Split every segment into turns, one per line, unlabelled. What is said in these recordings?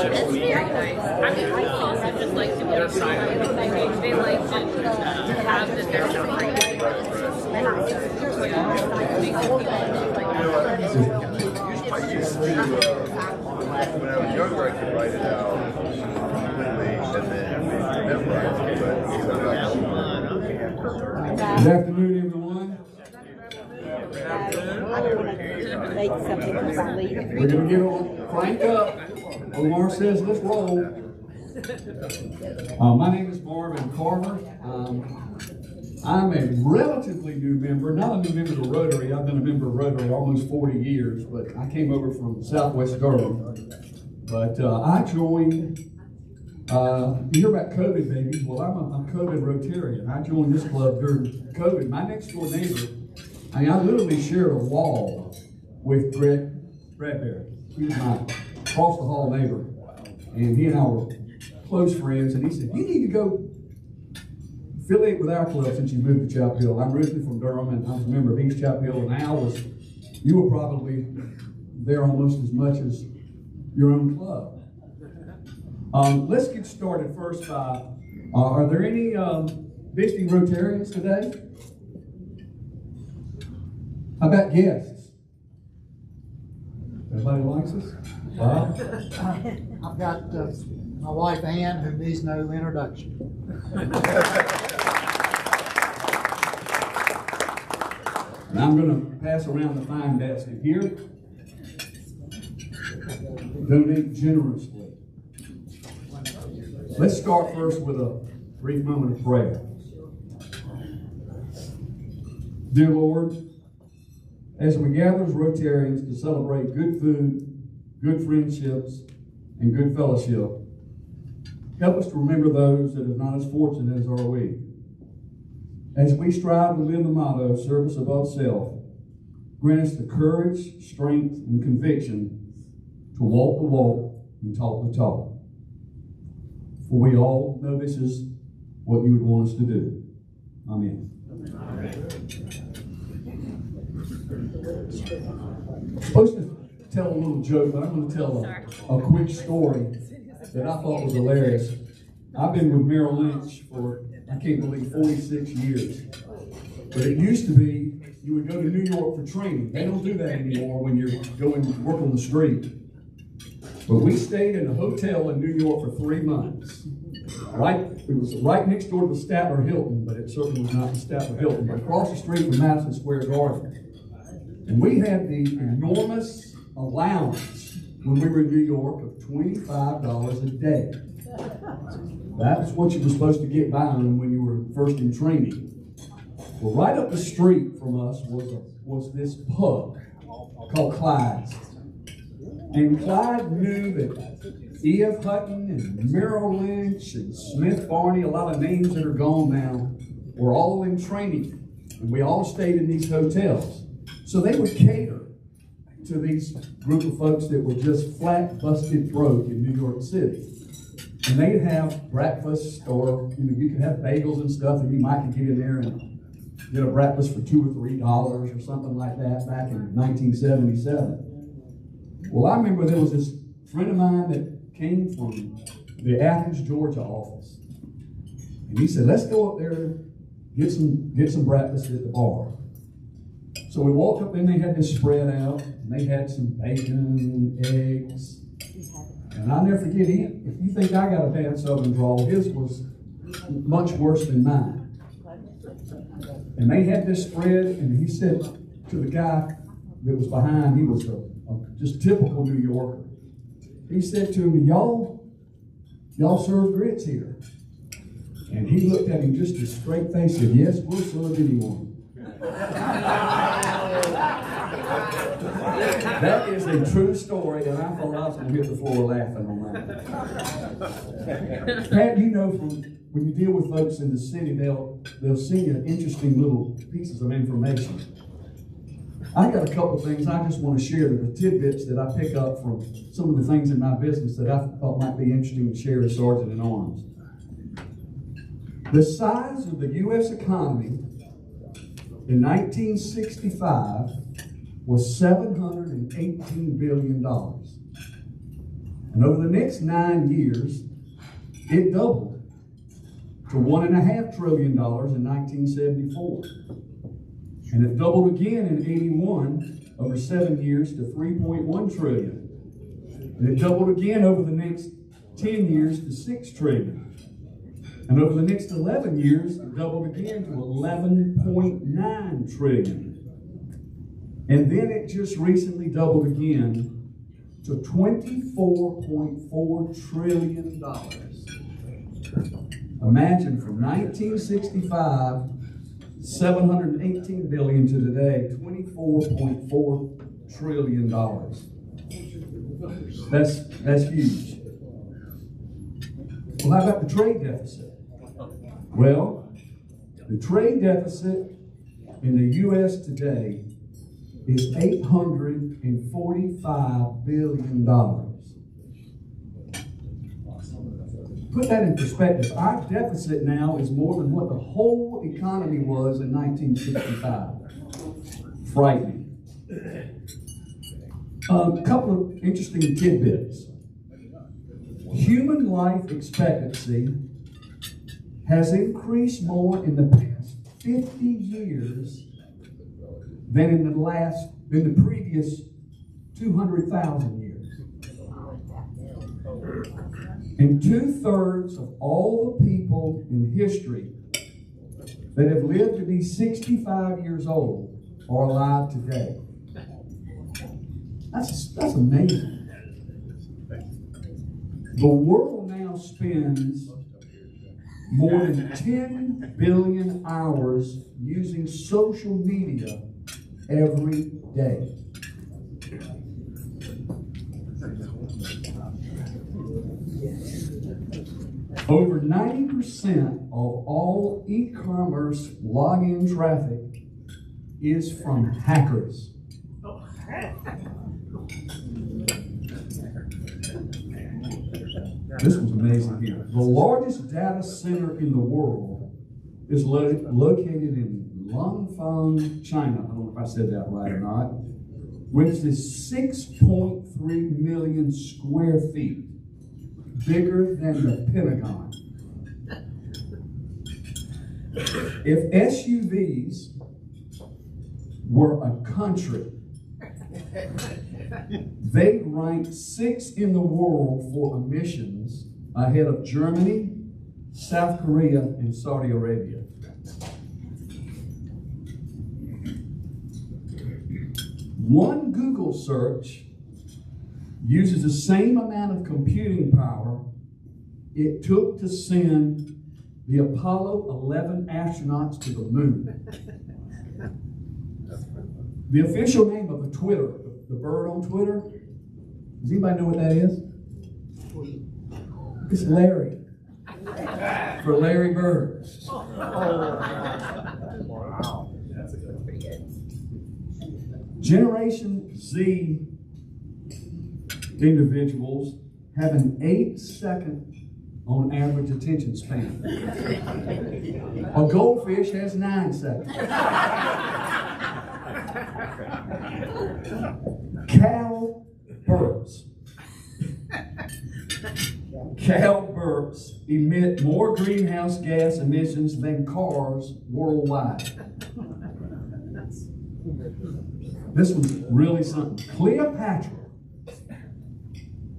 It's very nice. I mean, people also just like to be outside. They like to have this their
when I was younger, I could write it out completely and then memorize it.
Good afternoon, everyone. We're going to get on crank up. Omar says, let's roll. My name is Marvin Carver. I'm a relatively new member, not a new member of Rotary. I've been a member of Rotary almost 40 years, but I came over from Southwest Durham. But I joined, you hear about COVID babies? Well, I'm a COVID Rotarian. I joined this club during COVID. My next door neighbor, I literally shared a wall with Brett Bradbury. He was my across the hall neighbor. And he and I were close friends. And he said, you need to go affiliate with our club since you moved to Chapel Hill. I'm originally from Durham, and I was a member of East Chapel Hill. And you were probably there almost as much as your own club. Let's get started first by, are there any visiting Rotarians today? How about guests? Everybody likes us? Wow.
I've got my wife Ann, who needs no introduction.
And I'm going to pass around the fine basket here. Donate generously. Let's start first with a brief moment of prayer. Dear Lord, as we gather as Rotarians to celebrate good food, good friendships, and good fellowship, help us to remember those that are not as fortunate as are we. As we strive to live the motto, service above self, grant us the courage, strength, and conviction to walk the walk and talk the talk. For we all know this is what you would want us to do. Amen. I'm supposed to tell a little joke, but I'm going to tell a quick story that I thought was hilarious. I've been with Merrill Lynch for, I can't believe, 46 years. But it used to be you would go to New York for training. They don't do that anymore when you're going to work on the street. But we stayed in a hotel in New York for 3 months. It was right next door to the Statler Hilton, but it certainly was not the Statler Hilton, but across the street from Madison Square Garden. And we had the enormous allowance when we were in New York of $25 a day. That's what you were supposed to get by on when you were first in training. Well, right up the street from us was this pub called Clyde's. And Clyde knew that E.F. Hutton and Merrill Lynch and Smith Barney, a lot of names that are gone now, were all in training. And we all stayed in these hotels. So they would cater to these group of folks that were just flat busted broke in New York City. And they'd have breakfast, or you could have bagels and stuff, and you might get in there and get a breakfast for $2 or $3 or something like that back in 1977. Well, I remember there was this friend of mine that came from the Athens, Georgia office. And he said, let's go up there, get some breakfast at the bar. So we walked up and they had this spread out, and they had some bacon, eggs. And I'll never forget, if you think I got a bad Southern drawl, his was much worse than mine. And they had this spread, and he said to the guy that was behind, he was a just typical New Yorker. He said to him, y'all serve grits here? And he looked at him just a straight face and said, yes, we'll serve anyone. That is a true story, and I thought I was going to hit the floor laughing on that. Pat, you know, from when you deal with folks in the city, they'll send you interesting little pieces of information. I got a couple of things I just want to share, the tidbits that I pick up from some of the things in my business that I thought might be interesting to share as Sergeant in Arms. The size of the U.S. economy in 1965 was $718 billion. And over the next 9 years, it doubled to $1.5 trillion in 1974. And it doubled again in 81 over 7 years to $3.1 trillion. And it doubled again over the next 10 years to $6 trillion. And over the next 11 years, it doubled again to $11.9 trillion. And then it just recently doubled again to $24.4 trillion. Imagine from 1965, $718 billion to today, $24.4 trillion. That's huge. Well, how about the trade deficit? Well, the trade deficit in the U.S. today is $845 billion. Put that in perspective. Our deficit now is more than what the whole economy was in 1965. Frightening. A couple of interesting tidbits. Human life expectancy has increased more in the past 50 years than in the previous 200,000 years. And 2/3 of all the people in history that have lived to be 65 years old are alive today. That's amazing. The world now spends more than 10 billion hours using social media every day. Over 90% of all e-commerce login traffic is from hackers. This was amazing here. The largest data center in the world is located in Langfang, China. I don't know if I said that right or not. Which is 6.3 million square feet, bigger than the Pentagon. If SUVs were a country, they rank 6th in the world for emissions, ahead of Germany, South Korea, and Saudi Arabia. One Google search uses the same amount of computing power it took to send the Apollo 11 astronauts to the moon. The official name of the Twitter, the bird on Twitter, does anybody know what that is? It's Larry. For Larry Bird.
Wow. That's pretty good.
Generation Z individuals have an 8-second on average attention span. A goldfish has 9 seconds. Cow burps emit more greenhouse gas emissions than cars worldwide. This was really something. Cleopatra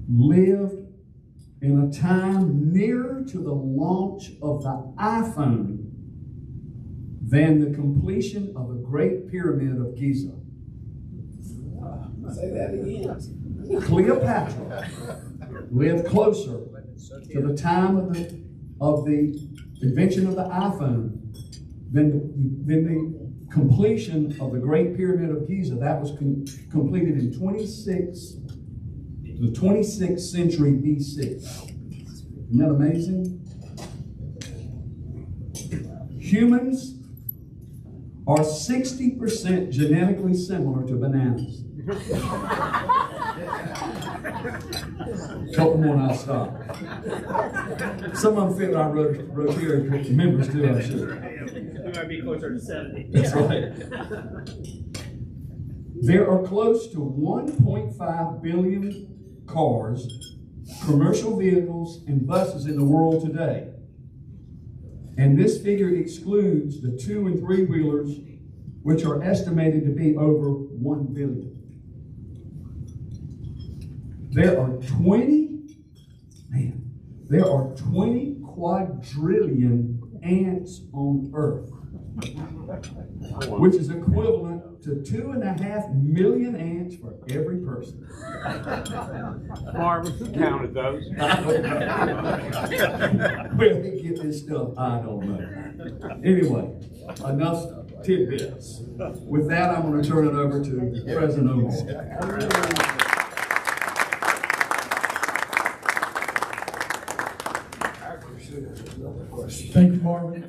lived in a time nearer to the launch of the iPhone than the completion of the Great Pyramid of Giza.
Say that again.
Cleopatra lived closer to the time of the invention of the iPhone than the completion of the Great Pyramid of Giza. That was completed in the 26th century BC. Isn't that amazing? Humans are 60% genetically similar to bananas. Couple more and I'll stop. Some of them fit our Rotary members too, I'm sure.
We might be closer to 70.
That's right. There are close to 1.5 billion cars, commercial vehicles, and buses in the world today. And this figure excludes the 2- and 3-wheelers, which are estimated to be over 1 billion. There are 20 quadrillion ants on Earth, which is equivalent to 2.5 million ants for every person.
Marvin, who counted those?
Where they get this stuff, I don't know. Anyway, enough tidbits. With that, I'm going to turn it over to President Omar.
Thank you, Marvin.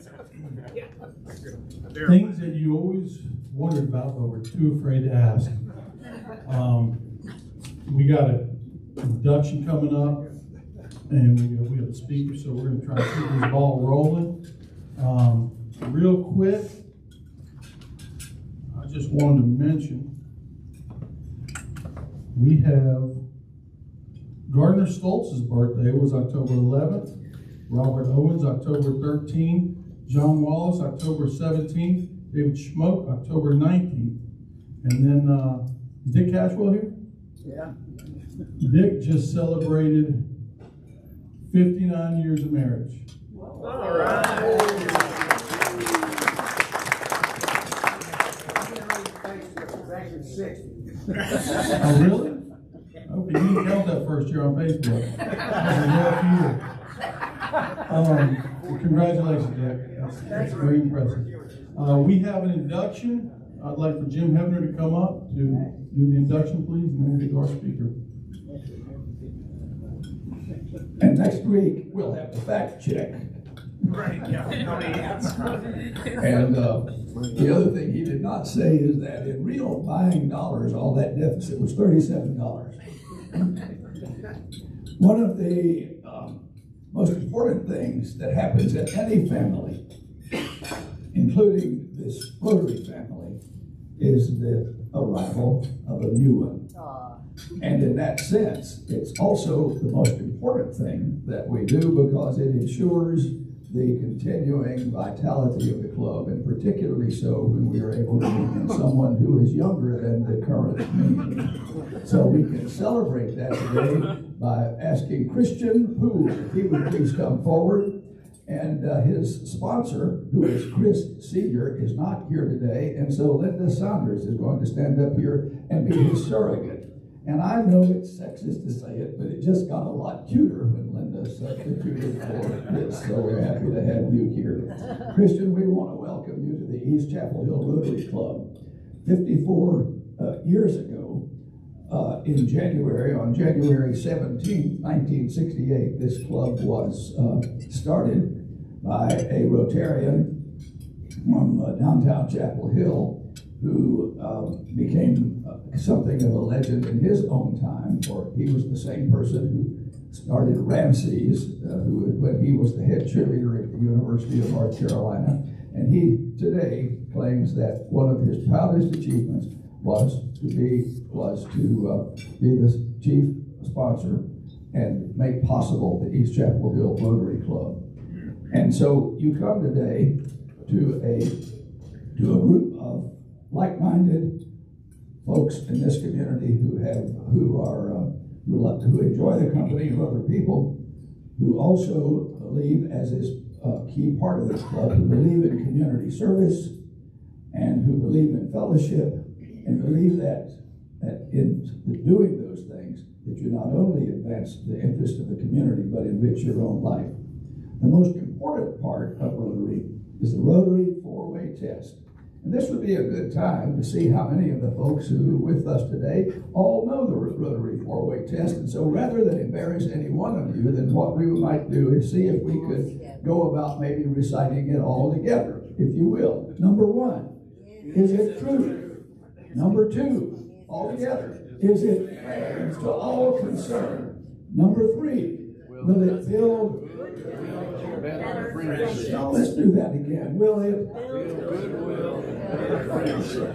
Things that you always wondered about but were too afraid to ask. We got an induction coming up, and we have a speaker, so we're going to try to keep this ball rolling. Real quick, I just wanted to mention we have Gardner Stoltz's birthday was October 11th. Robert Owens, October 13th. John Wallace, October 17th. David Schmoke, October 19th. And then, is Dick Cashwell here?
Yeah.
Dick just celebrated 59 years of marriage.
All right.
Oh, really? Okay, you didn't count that first year on Facebook. That was a rough year. Congratulations, Jack. That's very impressive. We have an induction. I'd like for Jim Hebner to come up to do the induction, please, and then we'll get to our speaker.
And next week, we'll have the fact check.
Right, yeah.
And the other thing he did not say is that in real buying dollars, all that deficit was $37. One of the most important things that happens in any family, including this Rotary family, is the arrival of a new one. And in that sense, it's also the most important thing that we do because it ensures the continuing vitality of the club, and particularly so when we are able to meet someone who is younger than the current meeting. So we can celebrate that today by asking Christian Poole if he would please come forward. And his sponsor, who is Chris Sr., is not here today, and so Linda Saunders is going to stand up here and be his surrogate. And I know it's sexist to say it, but it just got a lot cuter when Linda substituted for this, so we're happy to have you here. Christian, we want to welcome you to the East Chapel Hill Rotary Club. 54 years ago, in January, on January 17, 1968, this club was started by a Rotarian from downtown Chapel Hill who became something of a legend in his own time, for he was the same person who started Ramses, when he was the head cheerleader at the University of North Carolina. And he today claims that one of his proudest achievements was to be the chief sponsor and make possible the East Chapel Hill Rotary Club. And so you come today to a group of like-minded folks in this community who enjoy the company of other people, who also believe, as is a key part of this club, who believe in community service and who believe in fellowship, and believe that in doing those things, that you not only advance the interest of the community, but enrich your own life. The most important part of Rotary is the Rotary four-way test. And this would be a good time to see how many of the folks who are with us today all know the Rotary four-way test. And so rather than embarrass any one of you, then what we might do is see if we could go about maybe reciting it all together, if you will. Number one, is it true? Number two, all together, is it fair to all concerned? Number three, will it build? Now let's do that again. Will it?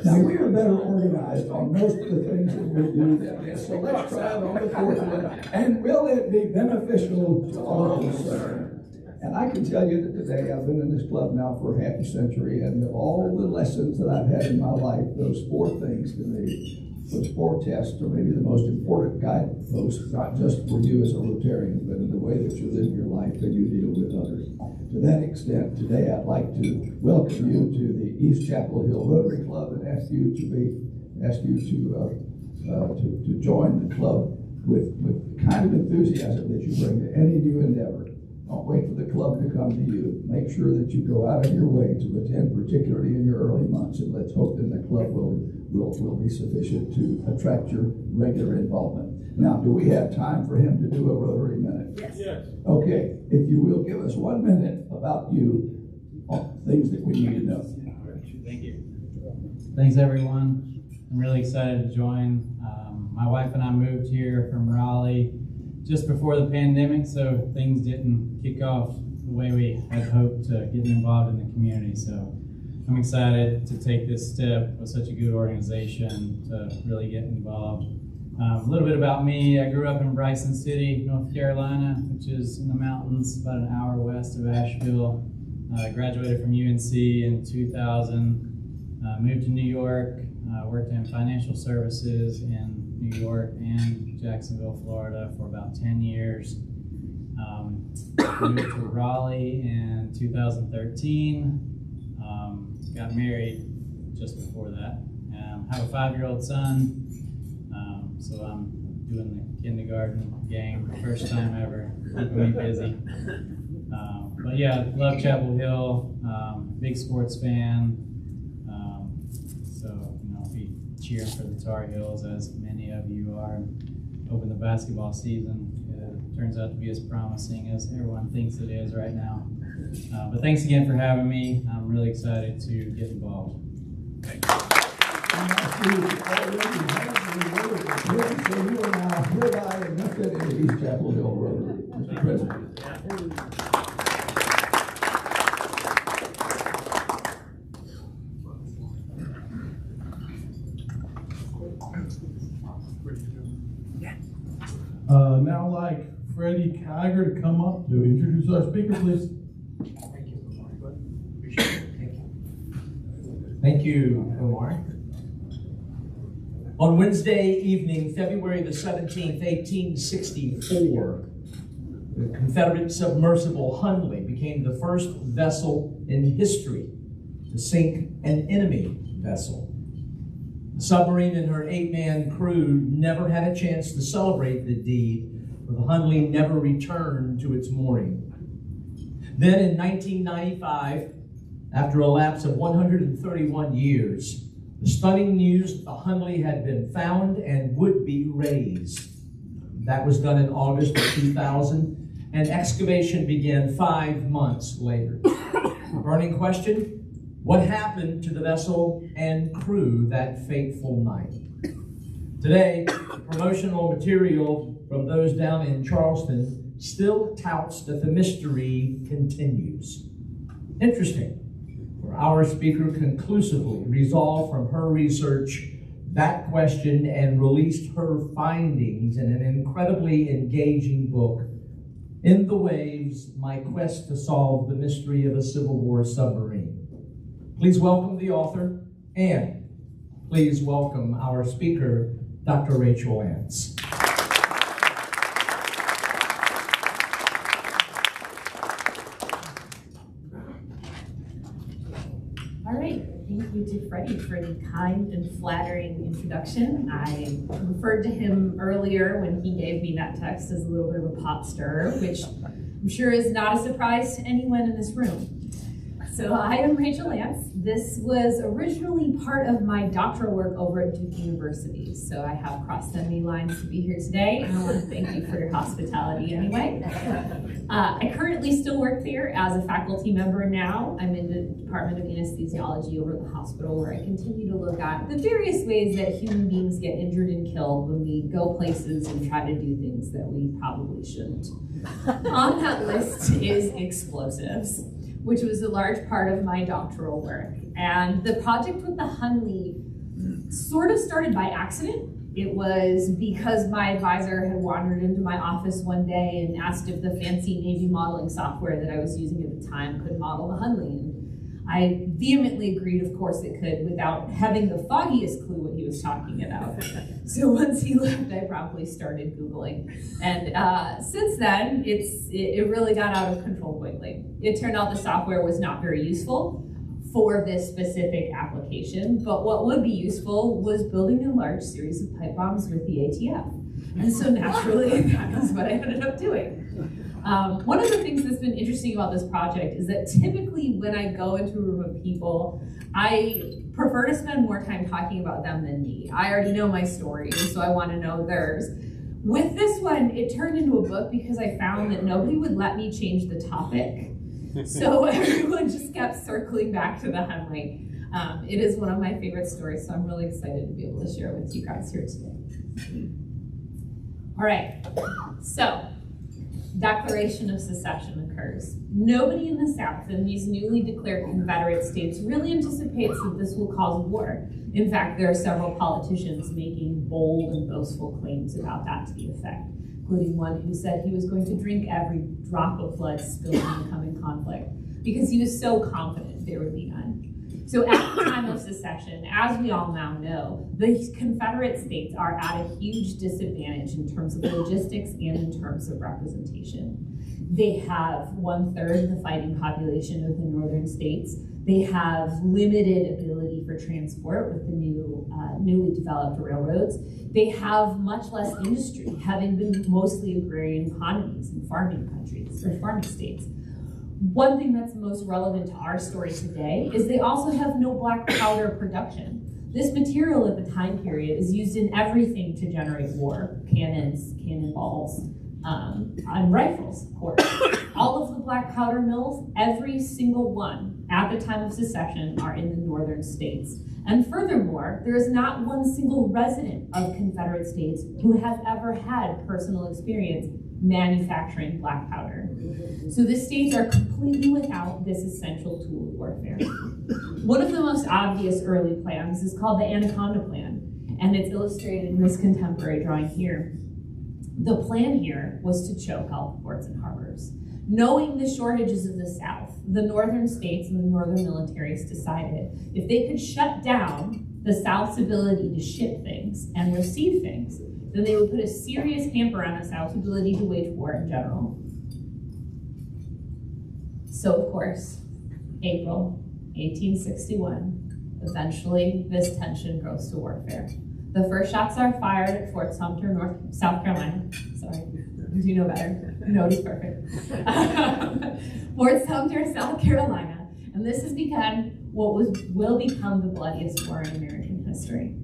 Now we are better organized on most of the things that we do than this. So let's try it on the fourth one. And will it be beneficial to all concerned? And I can tell you that today I've been in this club now for half a century, and of all the lessons that I've had in my life, those four things to me, those four tests are maybe the most important guideposts, not just for you as a Rotarian, but in the way that you live your life and you deal with others. To that extent, today I'd like to welcome you to the East Chapel Hill Rotary Club and ask you to join the club with the kind of enthusiasm that you bring to any new endeavor. Don't wait for the club to come to you. Make sure that you go out of your way to attend, particularly in your early months, and let's hope that the club will be sufficient to attract your regular involvement. Now, do we have time for him to do a Rotary Minute?
Yes.
Okay, if you will give us 1 minute about you, things that we need to know.
Thank you. Thanks, everyone. I'm really excited to join. My wife and I moved here from Raleigh just before the pandemic, so things didn't kick off the way we had hoped to get involved in the community. So I'm excited to take this step with such a good organization to really get involved. A little bit about me. I grew up in Bryson City, North Carolina, which is in the mountains about an hour west of Asheville. I graduated from UNC in 2000, moved to New York, worked in financial services in New York and Jacksonville, Florida for about 10 years. Moved to Raleigh in 2013. Got married just before that. Have a 5-year-old son, so I'm doing the kindergarten game, first time ever, keeping me busy. But yeah, love Chapel Hill, big sports fan. So, be cheering for the Tar Heels, as many of you are. Hoping the basketball season turns out to be as promising as everyone thinks it is right now. But thanks again for having me. I'm really excited to get involved.
So you are now hereby inducted into East Chapel Hill Rotary, Mr. President.
Now I'd like Freddie Kiger to come up to introduce our speaker, please.
Thank you, Omar. On Wednesday evening, February the 17th, 1864, the Confederate submersible Hundley became the first vessel in history to sink an enemy vessel. The submarine and her 8-man crew never had a chance to celebrate the deed, for the Hundley never returned to its mooring. Then in 1995, after a lapse of 131 years, the stunning news that the Hundley had been found and would be raised. That was done in August of 2000, and excavation began 5 months later. The burning question: what happened to the vessel and crew that fateful night? Today, the promotional material from those down in Charleston still touts that the mystery continues. Interesting. Our speaker conclusively resolved from her research that question and released her findings in an incredibly engaging book, In the Waves, My Quest to Solve the Mystery of a Civil War Submarine. Please welcome the author, and please welcome our speaker, Dr. Rachel Ance.
All right, thank you to Freddie for the kind and flattering introduction. I referred to him earlier when he gave me that text as a little bit of a pot stirrer, which I'm sure is not a surprise to anyone in this room. So I am Rachel Lance. This was originally part of my doctoral work over at Duke University. So I have crossed many lines to be here today, and I want to thank you for your hospitality anyway. I currently still work there as a faculty member now. I'm in the Department of Anesthesiology over at the hospital, where I continue to look at the various ways that human beings get injured and killed when we go places and try to do things that we probably shouldn't. On that list is explosives, which was a large part of my doctoral work. And the project with the Hunley sort of started by accident. It was because my advisor had wandered into my office one day and asked if the fancy Navy modeling software that I was using at the time could model the Hunley. And I vehemently agreed, of course it could, without having the foggiest clue what he was talking about. So once he left, I promptly started Googling. And since then, it really got out of control quickly. It turned out the software was not very useful for this specific application, but what would be useful was building a large series of pipe bombs with the ATF. And so naturally, that is what I ended up doing. One of the things that's been interesting about this project is that typically when I go into a room of people, I prefer to spend more time talking about them than me. I already know my story, so I want to know theirs. With this one, it turned into a book because I found that nobody would let me change the topic. So everyone just kept circling back to the Hunley. It is one of my favorite stories, so I'm really excited to be able to share it with you guys here today. All right, so Declaration of Secession occurs. Nobody in the South in these newly declared Confederate states really anticipates that this will cause war. In fact, there are several politicians making bold and boastful claims about that to the effect, including one who said he was going to drink every drop of blood spilled in the coming conflict because he was so confident there would be none. So at the time of secession, as we all now know, the Confederate states are at a huge disadvantage in terms of logistics and in terms of representation. They have 1/3 the fighting population of the northern states. They have limited ability for transport with the newly developed railroads. They have much less industry, having been mostly agrarian economies and farming countries or farming states. One thing that's most relevant to our story today is they also have no black powder production. This material at the time period is used in everything to generate war: cannons, cannonballs, and rifles, of course. All of the black powder mills, every single one at the time of secession, are in the northern states. And furthermore, there is not one single resident of Confederate states who has ever had personal experience manufacturing black powder. So the states are completely without this essential tool of warfare. One of the most obvious early plans is called the Anaconda Plan, and it's illustrated in this contemporary drawing here. The plan here was to choke out the ports and harbors. Knowing the shortages of the South, the northern states and the northern militaries decided if they could shut down the South's ability to ship things and receive things, then they would put a serious hamper on the South's ability to wage war in general. So of course, April 1861, eventually this tension grows to warfare. The first shots are fired at Fort Sumter, South Carolina. Sorry, you know better. Nobody's perfect. Fort Sumter, South Carolina. And this has begun what will become the bloodiest war in American history.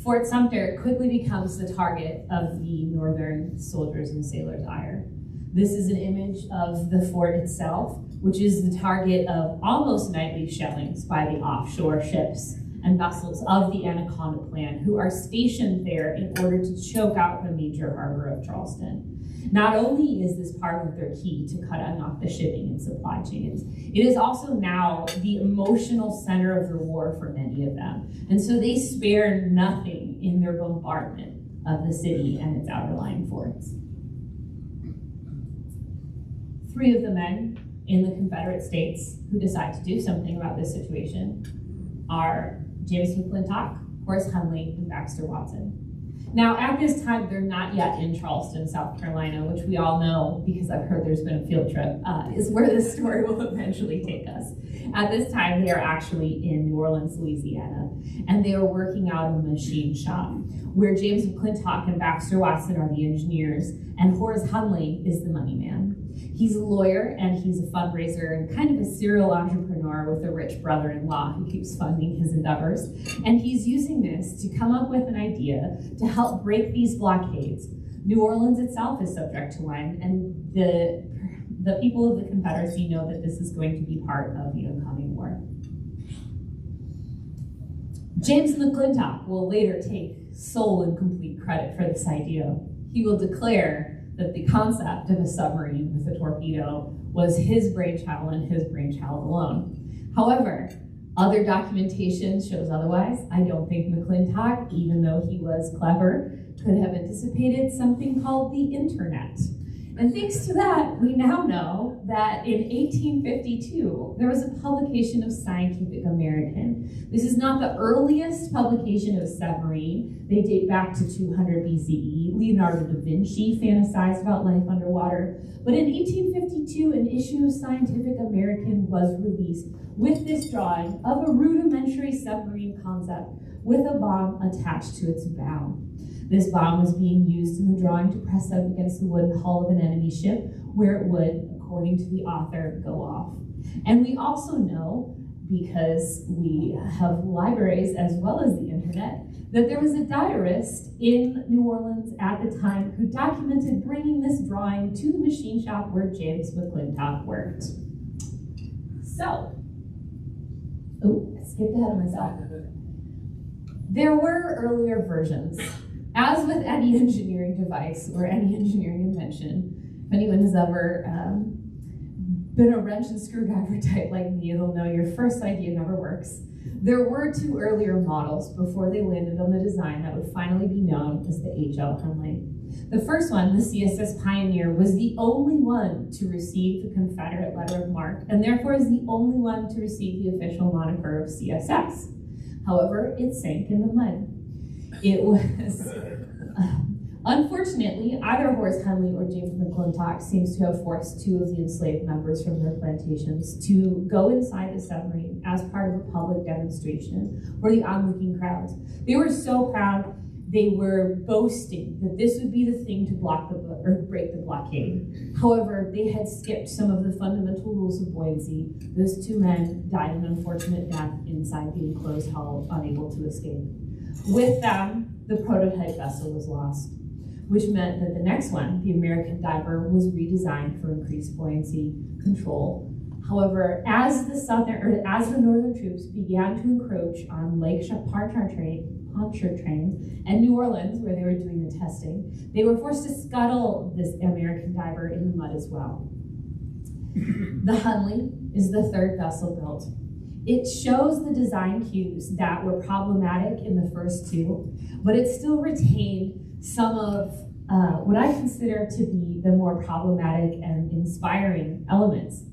Fort Sumter quickly becomes the target of the Northern soldiers' and sailors' ire. This is an image of the fort itself, which is the target of almost nightly shellings by the offshore ships and vessels of the Anaconda Plan, who are stationed there in order to choke out the major harbor of Charleston. Not only is this part of their key to cutting off the shipping and supply chains, it is also now the emotional center of the war for many of them. And so they spare nothing in their bombardment of the city and its outlying forts. 3 of the men in the Confederate States who decide to do something about this situation are James McClintock, Horace Hunley, and Baxter Watson. Now, at this time, they're not yet in Charleston, South Carolina, which we all know, because I've heard there's been a field trip, is where this story will eventually take us. At this time, they are actually in New Orleans, Louisiana, and they are working out of a machine shop, where James McClintock and Baxter Watson are the engineers, and Horace Hunley is the money man. He's a lawyer, and he's a fundraiser and kind of a serial entrepreneur with a rich brother-in-law who keeps funding his endeavors. And he's using this to come up with an idea to help break these blockades. New Orleans itself is subject to one, and the people of the Confederacy know that this is going to be part of the oncoming war. James McClintock will later take sole and complete credit for this idea. He will declare that the concept of a submarine with a torpedo was his brainchild and his brainchild alone. However, other documentation shows otherwise. I don't think McClintock, even though he was clever, could have anticipated something called the internet. And thanks to that, we now know that in 1852, there was a publication of Scientific American. This is not the earliest publication of submarine. They date back to 200 BCE. Leonardo da Vinci fantasized about life underwater. But in 1852, an issue of Scientific American was released with this drawing of a rudimentary submarine concept with a bomb attached to its bow. This bomb was being used in the drawing to press up against the wooden hull of an enemy ship, where it would, according to the author, go off. And we also know, because we have libraries as well as the internet, that there was a diarist in New Orleans at the time who documented bringing this drawing to the machine shop where James McClintock worked. So, I skipped ahead of myself. There were earlier versions. As with any engineering device or any engineering invention, if anyone has ever been a wrench and screwdriver type like me, they'll know your first idea never works. There were two earlier models before they landed on the design that would finally be known as the H.L. Hunley. The first one, the CSS Pioneer, was the only one to receive the Confederate letter of marque, and therefore is the only one to receive the official moniker of CSS. However, it sank in the mud. It was, unfortunately, either Horace Hunley or James McClintock seems to have forced two of the enslaved members from their plantations to go inside the submarine as part of a public demonstration for the onlooking crowds. They were so proud, they were boasting that this would be the thing to break the blockade. However, they had skipped some of the fundamental rules of buoyancy. Those two men died an unfortunate death inside the enclosed hull, unable to escape. With them, the prototype vessel was lost, which meant that the next one, the American Diver, was redesigned for increased buoyancy control. However, as the northern troops began to encroach on Lake Pontchartrain and New Orleans, where they were doing the testing, they were forced to scuttle this American Diver in the mud as well. The Hunley is the third vessel built. It shows the design cues that were problematic in the first two, but it still retained some of what I consider to be the more problematic and inspiring elements.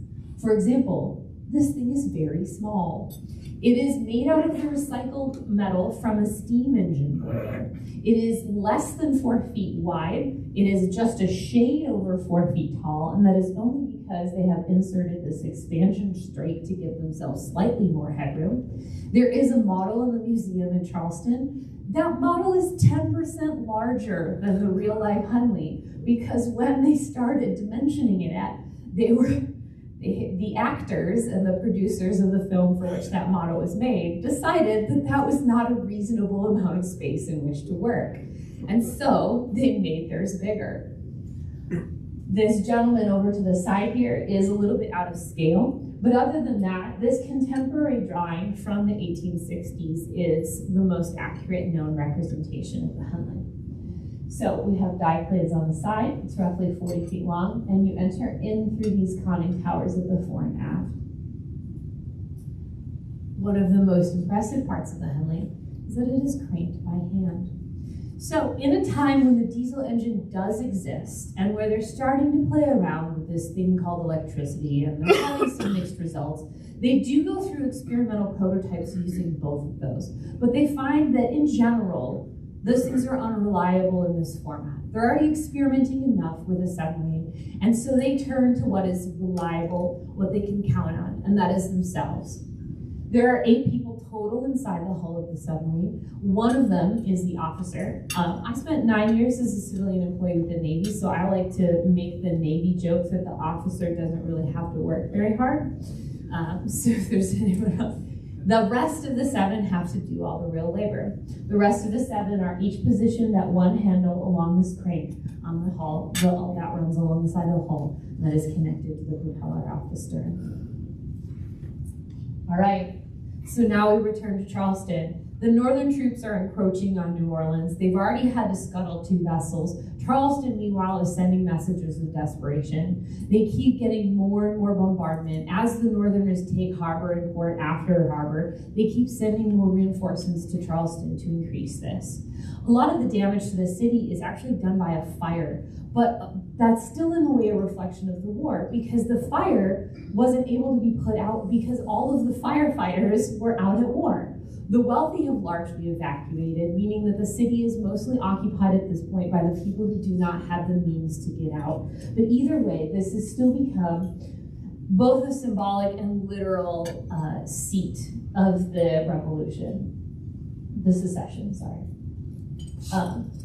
For example, this thing is very small. It is made out of the recycled metal from a steam engine boiler. It is less than 4 feet wide. It is just a shade over 4 feet tall, and that is only because they have inserted this expansion straight to give themselves slightly more headroom. There is a model in the museum in Charleston. That model is 10% larger than the real-life Hunley, because when they started dimensioning it at, the actors and the producers of the film for which that model was made decided that that was not a reasonable amount of space in which to work. And so they made theirs bigger. This gentleman over to the side here is a little bit out of scale, but other than that, this contemporary drawing from the 1860s is the most accurate known representation of the Hunley. So we have diplanes on the side. It's roughly 40 feet long, and you enter in through these conning towers at the fore and aft. One of the most impressive parts of the Hunley is that it is cranked by hand. So in a time when the diesel engine does exist, and where they're starting to play around with this thing called electricity, and they're having some mixed results, they do go through experimental prototypes using both of those. But they find that in general, Those things are unreliable in this format. They're already experimenting enough with a submarine, and so they turn to what is reliable, what they can count on, and that is themselves. There are 8 people total inside the hull of the submarine. One of them is the officer. I spent 9 years as a civilian employee with the Navy, so I like to make the Navy joke that the officer doesn't really have to work very hard. So if there's anyone else. The rest of the 7 have to do all the real labor. The rest of the 7 are each positioned at one handle along this crank on the hull, that runs along the side of the hull, and that is connected to the propeller off the stern. All right, so now we return to Charleston. The Northern troops are encroaching on New Orleans. They've already had to scuttle 2 vessels. Charleston, meanwhile, is sending messages of desperation. They keep getting more and more bombardment. As the Northerners take harbor and port after harbor, they keep sending more reinforcements to Charleston to increase this. A lot of the damage to the city is actually done by a fire, but that's still in a way a reflection of the war, because the fire wasn't able to be put out because all of the firefighters were out at war. The wealthy have largely evacuated, meaning that the city is mostly occupied at this point by the people who do not have the means to get out. But either way, this has still become both a symbolic and literal seat of the revolution, the secession, sorry.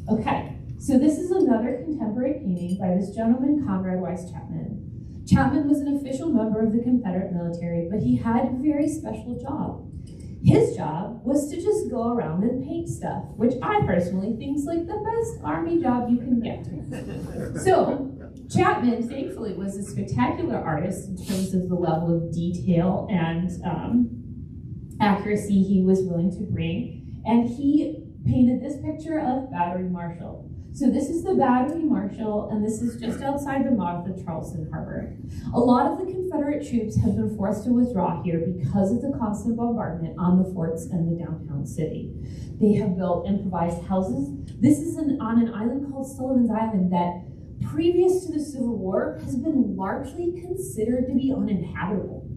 Okay, so this is another contemporary painting by this gentleman, Conrad Weiss Chapman. Chapman was an official member of the Confederate military, but he had a very special job. His job was to just go around and paint stuff, which I personally think is like the best army job you can get. So Chapman, thankfully, was a spectacular artist in terms of the level of detail and accuracy he was willing to bring. And he painted this picture of Battery Marshall. So this is the Battery Marshall, and this is just outside the mouth of Charleston Harbor. A lot of the Confederate troops have been forced to withdraw here because of the constant bombardment on the forts and the downtown city. They have built improvised houses. This is on an island called Sullivan's Island that, previous to the Civil War, has been largely considered to be uninhabitable.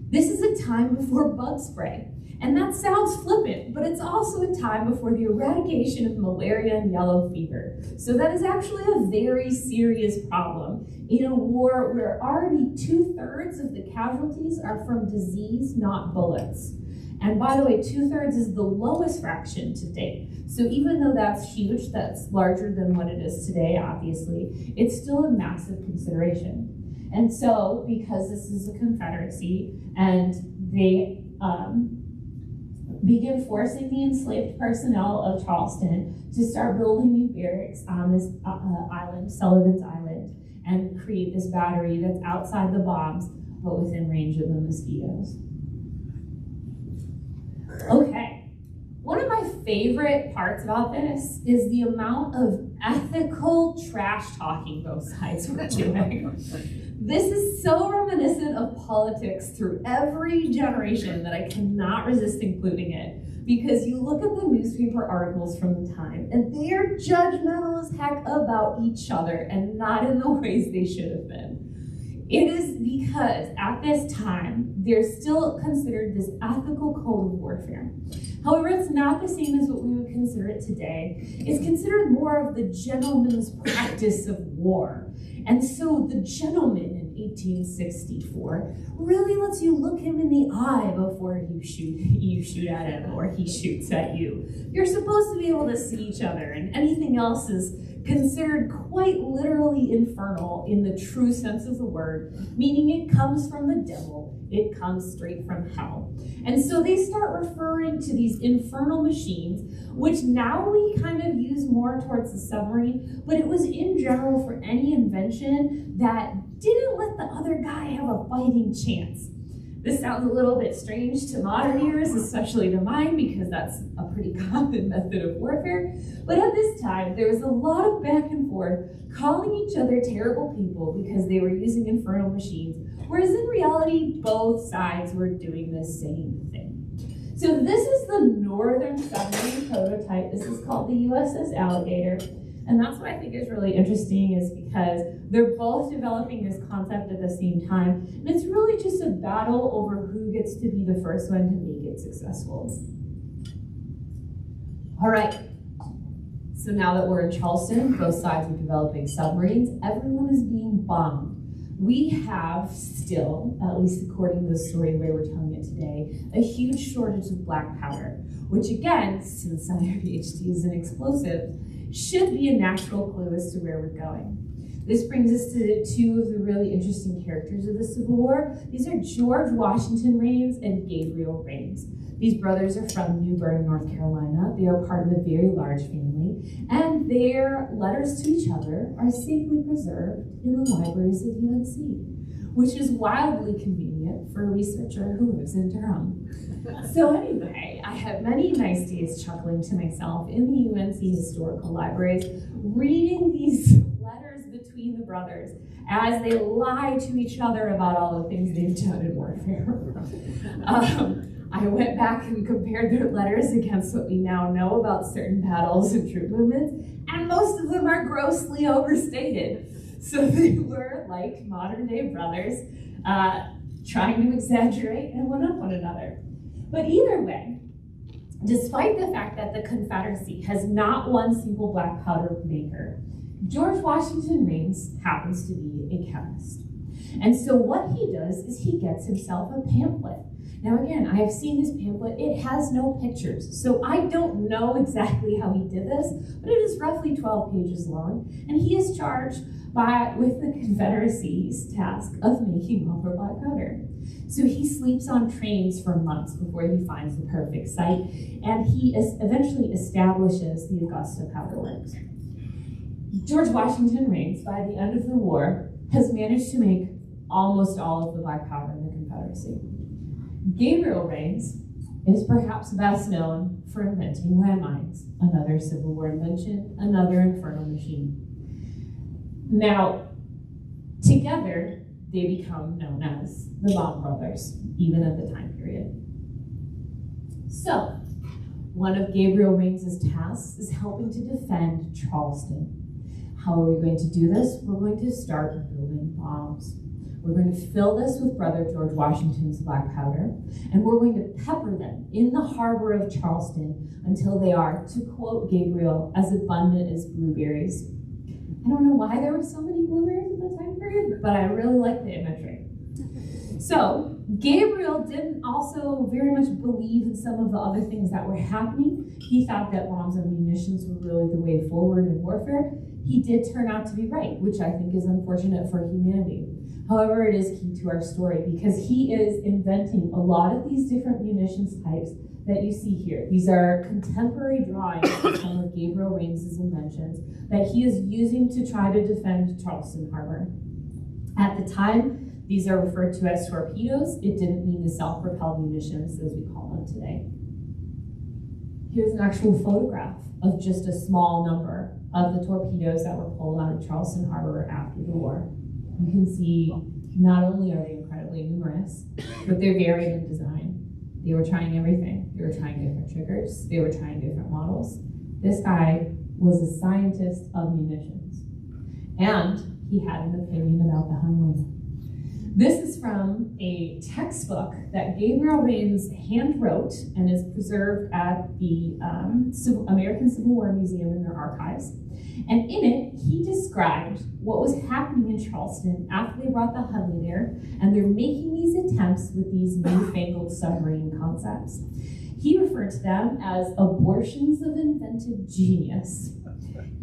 This is a time before bug spray. And that sounds flippant, but it's also a time before the eradication of malaria and yellow fever. So that is actually a very serious problem in a war where already 2/3 of the casualties are from disease, not bullets. And by the way, 2/3 is the lowest fraction to date. So even though that's huge, that's larger than what it is today, obviously, it's still a massive consideration. And so, because this is a Confederacy and they begin forcing the enslaved personnel of Charleston to start building new barracks on this island, Sullivan's Island, and create this battery that's outside the bombs, but within range of the mosquitoes. Okay, one of my favorite parts about this is the amount of ethical trash talking both sides were doing. This is so reminiscent of politics through every generation that I cannot resist including it, because you look at the newspaper articles from the time and they are judgmental as heck about each other and not in the ways they should have been. It is because at this time, there's still considered this ethical code of warfare. However, it's not the same as what we would consider it today. It's considered more of the gentleman's practice of war. And so the gentleman in 1864 really lets you look him in the eye before you shoot at him or he shoots at you. You're supposed to be able to see each other, and anything else is considered quite literally infernal in the true sense of the word, meaning it comes from the devil, it comes straight from hell. And so they start referring to these infernal machines, which now we kind of use more towards the submarine, but it was in general for any invention that didn't let the other guy have a fighting chance. This sounds a little bit strange to modern ears, especially to mine, because that's a pretty common method of warfare. But at this time, there was a lot of back and forth, calling each other terrible people because they were using infernal machines, whereas in reality, both sides were doing the same thing. So this is the Northern submarine prototype. This is called the USS Alligator. And that's what I think is really interesting, is because they're both developing this concept at the same time. And it's really just a battle over who gets to be the first one to make it successful. All right. So now that we're in Charleston, both sides are developing submarines, everyone is being bombed. We have still, at least according to the story the way we're telling it today, a huge shortage of black powder, which again, since our PhD is an explosive, should be a natural clue as to where we're going. This brings us to two of the really interesting characters of the Civil War. These are George Washington Rains and Gabriel Rains. These brothers are from New Bern, North Carolina. They are part of a very large family, and their letters to each other are safely preserved in the libraries of UNC, which is wildly convenient for a researcher who lives in Durham. So anyway, I had many nice days chuckling to myself in the UNC historical libraries, reading these letters between the brothers as they lie to each other about all the things they've done in warfare. I went back and compared their letters against what we now know about certain battles and troop movements, and most of them are grossly overstated. So they were like modern day brothers, trying to exaggerate and one up one another. But either way, despite the fact that the Confederacy has not one single black powder maker, George Washington Rains happens to be a chemist. And so what he does is he gets himself a pamphlet. Now again, I have seen this pamphlet. It has no pictures, so I don't know exactly how he did this, but it is roughly 12 pages long, and he is charged with the Confederacy's task of making all their black powder. So he sleeps on trains for months before he finds the perfect site, and he eventually establishes the Augusta Powder Works. George Washington Rains, by the end of the war, has managed to make almost all of the black powder in the Confederacy. Gabriel Rains is perhaps best known for inventing landmines, another Civil War invention, another infernal machine. Now, together, they become known as the Bomb Brothers, even at the time period. So, one of Gabriel Rains' tasks is helping to defend Charleston. How are we going to do this? We're going to start building bombs. We're going to fill this with Brother George Washington's black powder, and we're going to pepper them in the harbor of Charleston until they are, to quote Gabriel, as abundant as blueberries. I don't know why there were so many blueberries at the time period, but I really like the imagery. So Gabriel didn't also very much believe in some of the other things that were happening. He thought that bombs and munitions were really the way forward in warfare. He did turn out to be right, which I think is unfortunate for humanity. However, it is key to our story because he is inventing a lot of these different munitions types that you see here. These are contemporary drawings of some of Gabriel Rains' inventions that he is using to try to defend Charleston Harbor. At the time, these are referred to as torpedoes. It didn't mean the self-propelled munitions as we call them today. Here's an actual photograph of just a small number of the torpedoes that were pulled out of Charleston Harbor after the war. You can see not only are they incredibly numerous, but they're varied in design. They were trying everything. They were trying different triggers. They were trying different models. This guy was a scientist of munitions, and he had an opinion about the Hunley. This is from a textbook that Gabriel Rains hand wrote and is preserved at the American Civil War Museum in their archives. And in it, he described what was happening in Charleston after they brought the Hunley there, and they're making these attempts with these newfangled submarine concepts. He referred to them as abortions of inventive genius.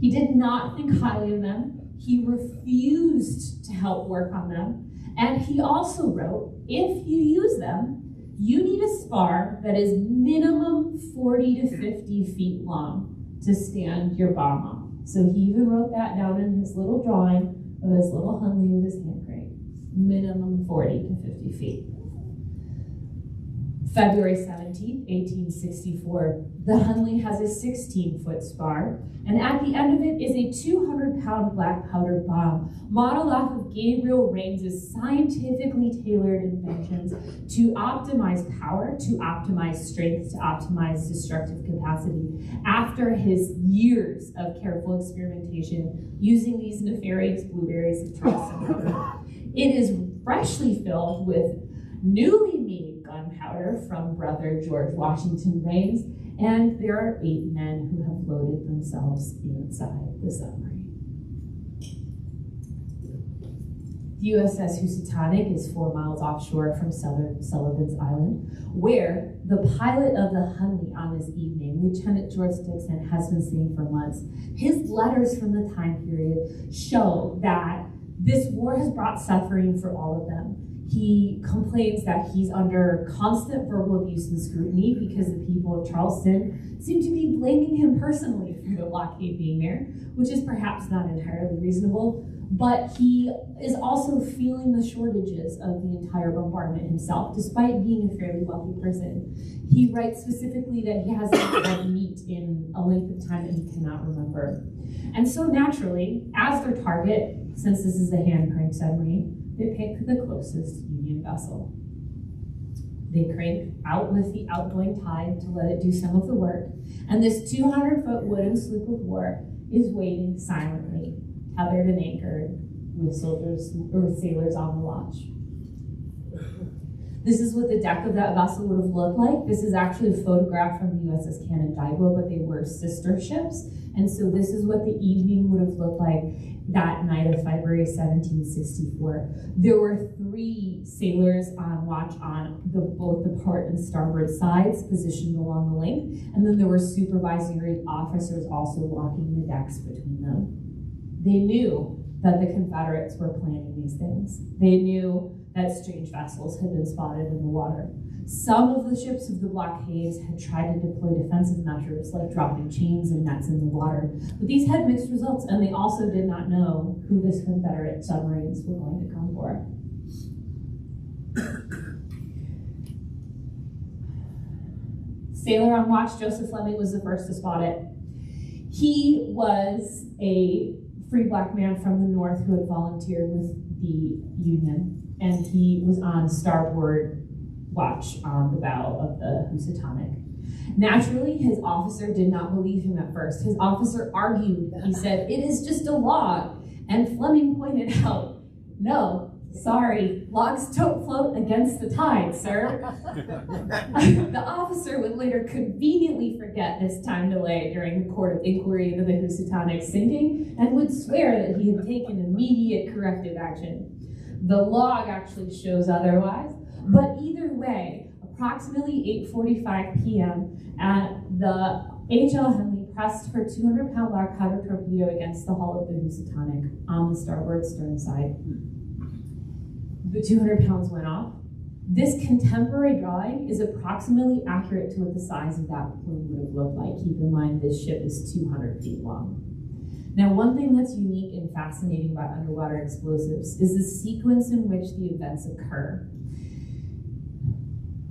He did not think highly of them. He refused to help work on them. And he also wrote, if you use them, you need a spar that is minimum 40 to 50 feet long to stand your bomb on. So he even wrote that down in his little drawing of his little Hunley with his hand crank. Minimum 40 to 50 feet. February 17, 1864, the Hunley has a 16-foot spar, and at the end of it is a 200-pound black powder bomb, modeled off of Gabriel Rains' scientifically tailored inventions to optimize power, to optimize strength, to optimize destructive capacity, after his years of careful experimentation using these nefarious blueberries of Charleston Harbor. It is freshly filled with newly made gunpowder from Brother George Washington Rains, And there are 8 men who have loaded themselves inside the submarine. The USS Housatonic is 4 miles offshore from Sullivan's Island, where the pilot of the Hunley on this evening, Lieutenant George Dixon, has been seeing for months. His letters from the time period show that this war has brought suffering for all of them. He complains that he's under constant verbal abuse and scrutiny because the people of Charleston seem to be blaming him personally for the blockade being there, which is perhaps not entirely reasonable. But he is also feeling the shortages of the entire bombardment himself, despite being a fairly wealthy person. He writes specifically that he hasn't had meat in a length of time that he cannot remember. And so naturally, as their target, since this is a hand-cranked submarine, they pick the closest Union vessel. They crank out with the outgoing tide to let it do some of the work, and this 200-foot wooden sloop of war is waiting silently, tethered and anchored, with soldiers or sailors on the watch. This is what the deck of that vessel would have looked like. This is actually a photograph from the USS Canandaigua, but they were sister ships. And so this is what the evening would have looked like that night of February 1764. There were 3 sailors on watch on both the port and starboard sides, positioned along the length. And then there were supervisory officers also walking the decks between them. They knew that the Confederates were planning these things. They knew that strange vessels had been spotted in the water. Some of the ships of the blockades had tried to deploy defensive measures like dropping chains and nets in the water, but these had mixed results, and they also did not know who the Confederate submarines were going to come for. Sailor on watch Joseph Fleming was the first to spot it. He was a free black man from the North who had volunteered with the Union, and he was on starboard watch on the bow of the Housatonic. Naturally, his officer did not believe him at first. His officer argued. He said, "It is just a log." And Fleming pointed out, "No, sorry, logs don't float against the tide, sir." The officer would later conveniently forget this time delay during the court of inquiry into the Housatonic sinking and would swear that he had taken immediate corrective action. The log actually shows otherwise, but either way, approximately 8:45 p.m. the H.L. Henley pressed her 200-pound black powder torpedo against the hull of the Housatonic on the starboard stern side. The 200 pounds went off. This contemporary drawing is approximately accurate to what the size of that balloon would have looked like. Keep in mind, this ship is 200 feet long. Now, one thing that's unique and fascinating about underwater explosives is the sequence in which the events occur.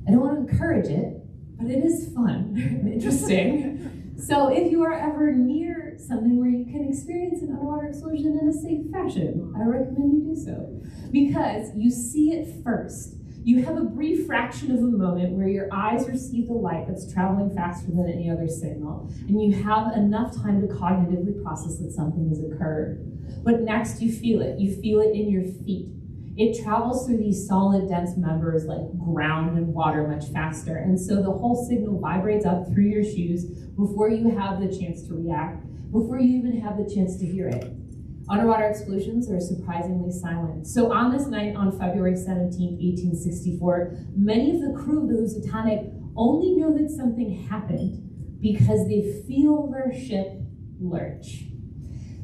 I don't want to encourage it, but it is fun and interesting. So if you are ever near something where you can experience an underwater explosion in a safe fashion, I recommend you do so. Because you see it first. You have a brief fraction of a moment where your eyes receive the light that's traveling faster than any other signal, and you have enough time to cognitively process that something has occurred. But next you feel it. You feel it in your feet. It travels through these solid, dense members like ground and water much faster. And so the whole signal vibrates up through your shoes before you have the chance to react, before you even have the chance to hear it. Underwater explosions are surprisingly silent. So on this night on February 17, 1864, many of the crew of the Housatonic only know that something happened because they feel their ship lurch.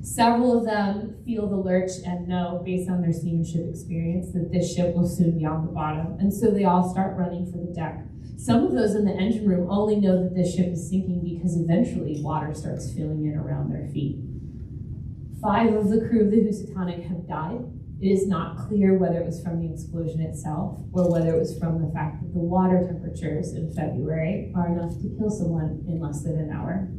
Several of them feel the lurch and know, based on their seamanship experience, that this ship will soon be on the bottom. And so they all start running for the deck. Some of those in the engine room only know that this ship is sinking because eventually water starts filling in around their feet. 5 of the crew of the Housatonic have died. It is not clear whether it was from the explosion itself or whether it was from the fact that the water temperatures in February are enough to kill someone in less than an hour.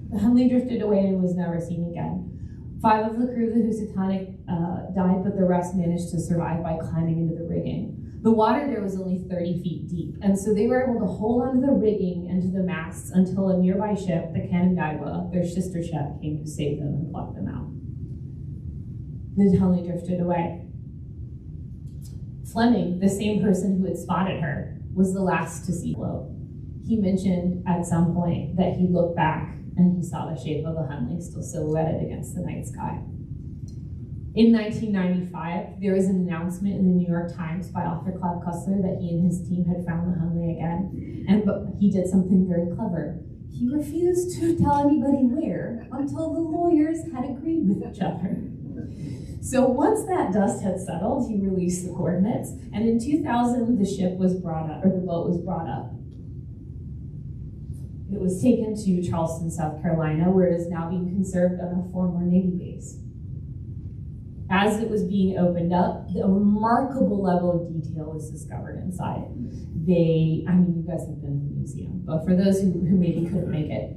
The Henley drifted away and was never seen again. 5 of the crew of the Housatonic died, but the rest managed to survive by climbing into the rigging. The water there was only 30 feet deep, and so they were able to hold onto the rigging and to the masts until a nearby ship, the Canandaigua, their sister ship, came to save them and pluck them out. The Henley drifted away. Fleming, the same person who had spotted her, was the last to see float. he mentioned at some point that he looked back and he saw the shape of the Hunley still silhouetted against the night sky. In 1995, there was an announcement in the New York Times by author Clive Cussler that he and his team had found the Hunley again, but he did something very clever. He refused to tell anybody where until the lawyers had agreed with each other. So once that dust had settled, he released the coordinates, and in 2000, the ship was brought up, or the boat was brought up. It was taken to Charleston, South Carolina, where it is now being conserved on a former Navy base. As it was being opened up, a remarkable level of detail was discovered inside. You guys have been to the museum, but for those who maybe couldn't make it,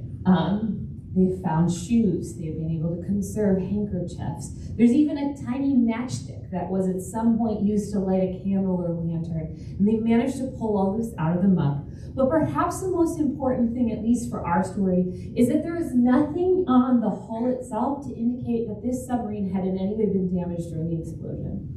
they found shoes. They've been able to conserve handkerchiefs. There's even a tiny matchstick that was at some point used to light a candle or lantern, and they managed to pull all this out of the muck. But perhaps the most important thing, at least for our story, is that there is nothing on the hull itself to indicate that this submarine had in any way been damaged during the explosion.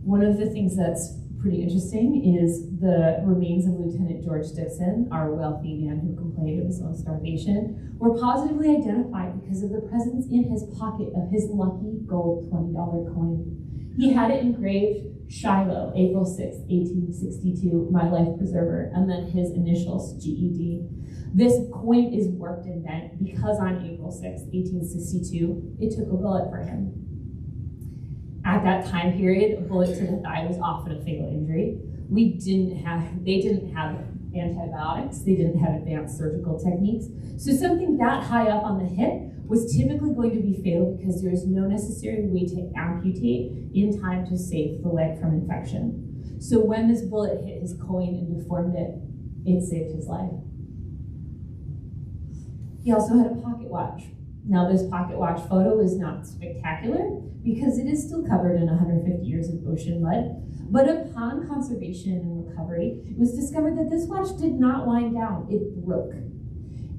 One of the things that's pretty interesting is the remains of Lieutenant George Dixon, our wealthy man who complained of his own starvation, were positively identified because of the presence in his pocket of his lucky gold $20 coin. He had it engraved Shiloh, April 6, 1862, my life preserver, and then his initials, GED. This coin is warped and bent because on April 6, 1862, it took a bullet for him. At that time period, a bullet to the thigh was often a fatal injury. They didn't have antibiotics, they didn't have advanced surgical techniques. So something that high up on the hip was typically going to be fatal because there is no necessary way to amputate in time to save the leg from infection. So when this bullet hit his coin and deformed it, it saved his life. He also had a pocket watch. Now this pocket watch photo is not spectacular because it is still covered in 150 years of ocean mud, but upon conservation and recovery, it was discovered that this watch did not wind down, it broke.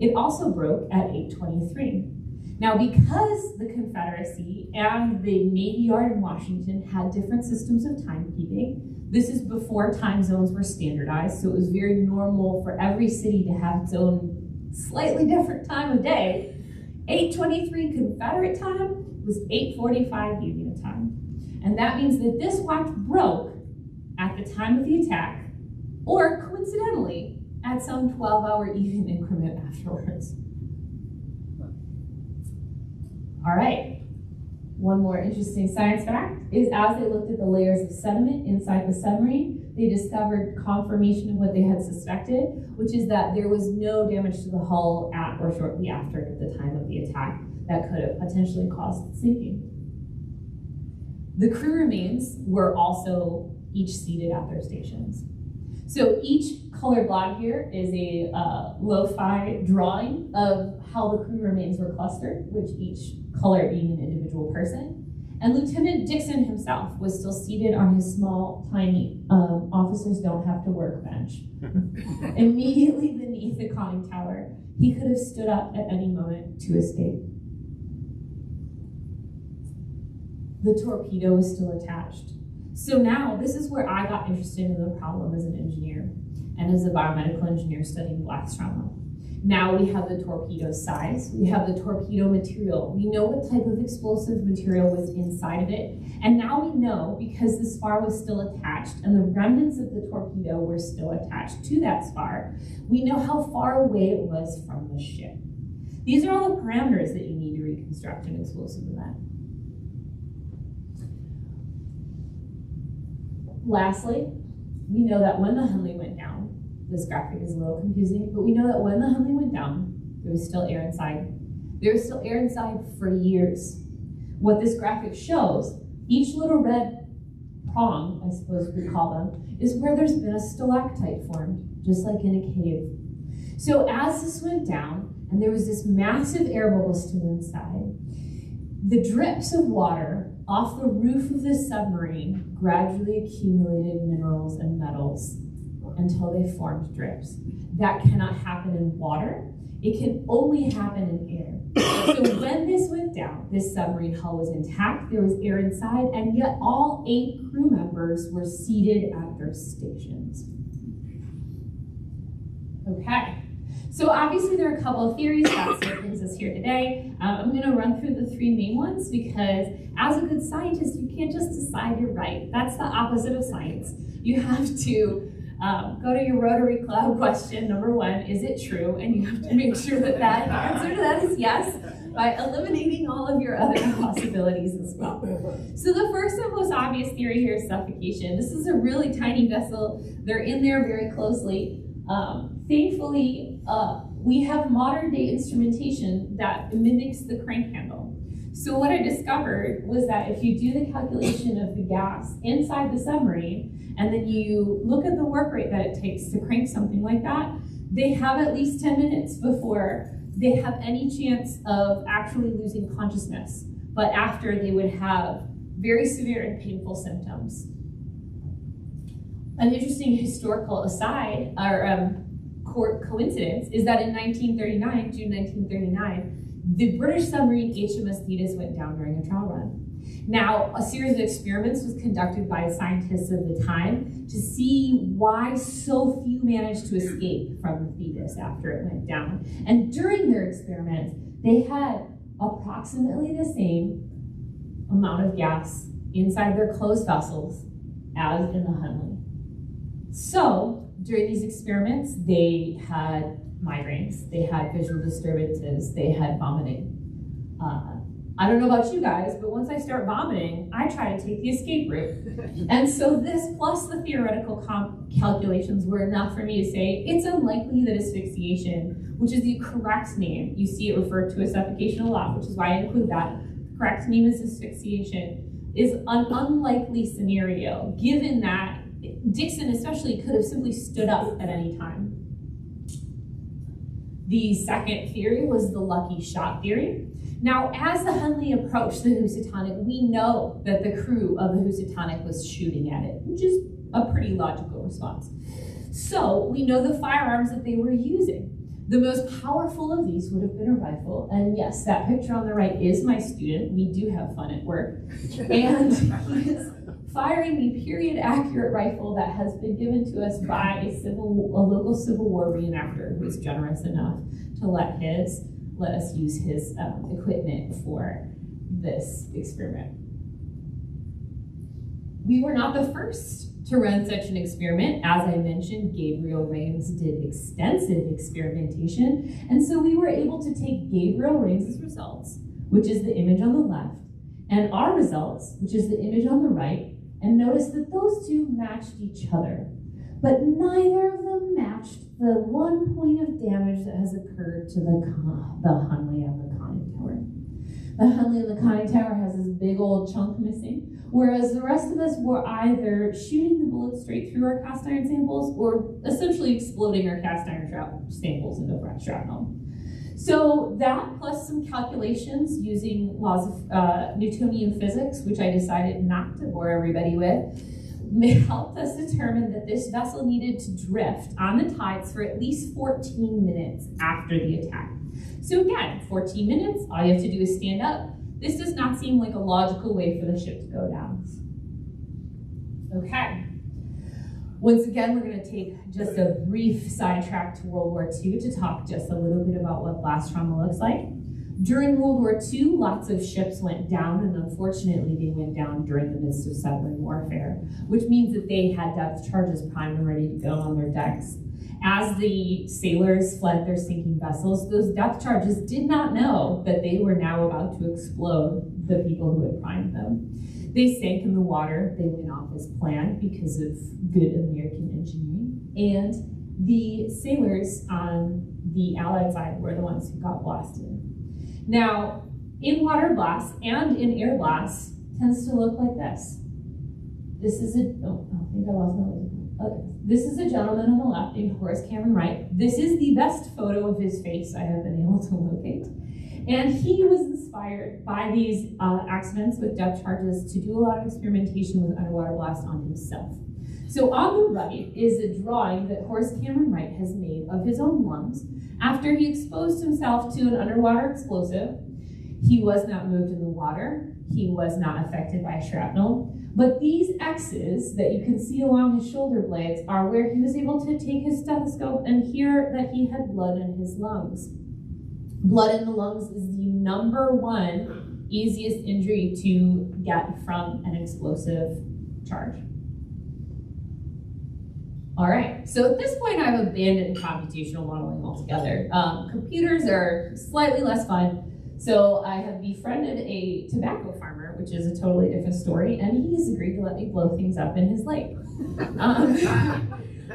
It also broke at 8:23. Now, because the Confederacy and the Navy Yard in Washington had different systems of timekeeping, this is before time zones were standardized, so it was very normal for every city to have its own slightly different time of day. 8:23 Confederate time was 8:45 Union time. And that means that this watch broke at the time of the attack, or coincidentally, at some 12-hour even increment afterwards. All right, one more interesting science fact is as they looked at the layers of sediment inside the submarine, they discovered confirmation of what they had suspected, which is that there was no damage to the hull at or shortly after the time of the attack that could have potentially caused sinking. The crew remains were also each seated at their stations. So each colored blob here is a lo-fi drawing of how the crew remains were clustered, which each color being an individual person. And Lieutenant Dixon himself was still seated on his small, tiny, officers don't have to work bench. Immediately beneath the conning tower, he could have stood up at any moment to escape. The torpedo was still attached. So now, this is where I got interested in the problem as an engineer and as a biomedical engineer studying blast trauma. Now we have the torpedo size, we have the torpedo material, we know what type of explosive material was inside of it, and now we know, because the spar was still attached and the remnants of the torpedo were still attached to that spar, we know how far away it was from the ship. These are all the parameters that you need to reconstruct an explosive event. Lastly, we know that when the Hunley went down, this graphic is a little confusing, but we know that when the Hunley went down, there was still air inside. There was still air inside for years. What this graphic shows, each little red prong, I suppose we call them, is where there's been a stalactite formed, just like in a cave. So as this went down, and there was this massive air bubble still inside, the drips of water off the roof of this submarine gradually accumulated minerals and metals until they formed drips. That cannot happen in water. It can only happen in air. So when this went down, this submarine hull was intact, there was air inside, and yet all 8 crew members were seated at their stations. Okay. So obviously there are a couple of theories. That's what brings us here today. I'm going to run through the three main ones because as a good scientist, you can't just decide you're right. That's the opposite of science. You have to go to your Rotary Club question, number one, is it true? And you have to make sure that that answer to that is yes, by eliminating all of your other possibilities as well. So the first and most obvious theory here is suffocation. This is a really tiny vessel. They're in there very closely. Thankfully, we have modern day instrumentation that mimics the crank handle. So what I discovered was that if you do the calculation of the gas inside the submarine, and then you look at the work rate that it takes to crank something like that, they have at least 10 minutes before they have any chance of actually losing consciousness. But after, they would have very severe and painful symptoms. An interesting historical aside, or coincidence, is that in 1939, June 1939, the British submarine HMS Thetis went down during a trial run. Now, a series of experiments was conducted by scientists of the time to see why so few managed to escape from the Thetis after it went down. And during their experiments, they had approximately the same amount of gas inside their closed vessels as in the Hunley. So, during these experiments, they had migraines, they had visual disturbances, they had vomiting. I don't know about you guys, but once I start vomiting, I try to take the escape route. And so this plus the theoretical calculations were enough for me to say it's unlikely that asphyxiation, which is the correct name, you see it referred to as suffocation a lot, which is why I include that. The correct name is asphyxiation, is an unlikely scenario, given that Dixon especially could have simply stood up at any time. The second theory was the lucky shot theory. Now, as the Hunley approached the Housatonic, we know that the crew of the Housatonic was shooting at it, which is a pretty logical response. So we know the firearms that they were using. The most powerful of these would have been a rifle. And yes, that picture on the right is my student. We do have fun at work. And he is firing the period accurate rifle that has been given to us by a local Civil War reenactor who was generous enough to let us use his equipment for this experiment. We were not the first to run such an experiment. As I mentioned, Gabriel Raines did extensive experimentation, and so we were able to take Gabriel Raines' results, which is the image on the left, and our results, which is the image on the right, and notice that those two matched each other. But neither of them matched the 1 point of damage that has occurred to the Hunley and the conning tower. The Hunley and the conning tower has this big old chunk missing, whereas the rest of us were either shooting the bullets straight through our cast iron samples or essentially exploding our cast iron samples into shrapnel. So that plus some calculations using laws of Newtonian physics, which I decided not to bore everybody with, helped us determine that this vessel needed to drift on the tides for at least 14 minutes after the attack. So again, 14 minutes, all you have to do is stand up. This does not seem like a logical way for the ship to go down. Okay. Once again, we're going to take just a brief sidetrack to World War II to talk just a little bit about what blast trauma looks like. During World War II, lots of ships went down, and unfortunately they went down during the midst of submarine warfare, which means that they had depth charges primed and ready to go on their decks. As the sailors fled their sinking vessels, those depth charges did not know that they were now about to explode the people who had primed them. They sank in the water. They went off as planned because of good American engineering. And the sailors on the Allied side were the ones who got blasted. Now, in water blasts and in air blasts tends to look like this. This is a, oh, I think I lost my way. Okay. This is a gentleman on the left named Horace Cameron Wright. This is the best photo of his face I have been able to locate. And he was inspired by these accidents with depth charges to do a lot of experimentation with underwater blast on himself. So on the right is a drawing that Horace Cameron Wright has made of his own lungs after he exposed himself to an underwater explosive. He was not moved in the water. he was not affected by shrapnel. But these X's that you can see along his shoulder blades are where he was able to take his stethoscope and hear that he had blood in his lungs. Blood in the lungs is the #1 easiest injury to get from an explosive charge. All right, so at this point I've abandoned computational modeling altogether. Computers are slightly less fun. So I have befriended a tobacco farmer, which is a totally different story, and he's agreed to let me blow things up in his lake.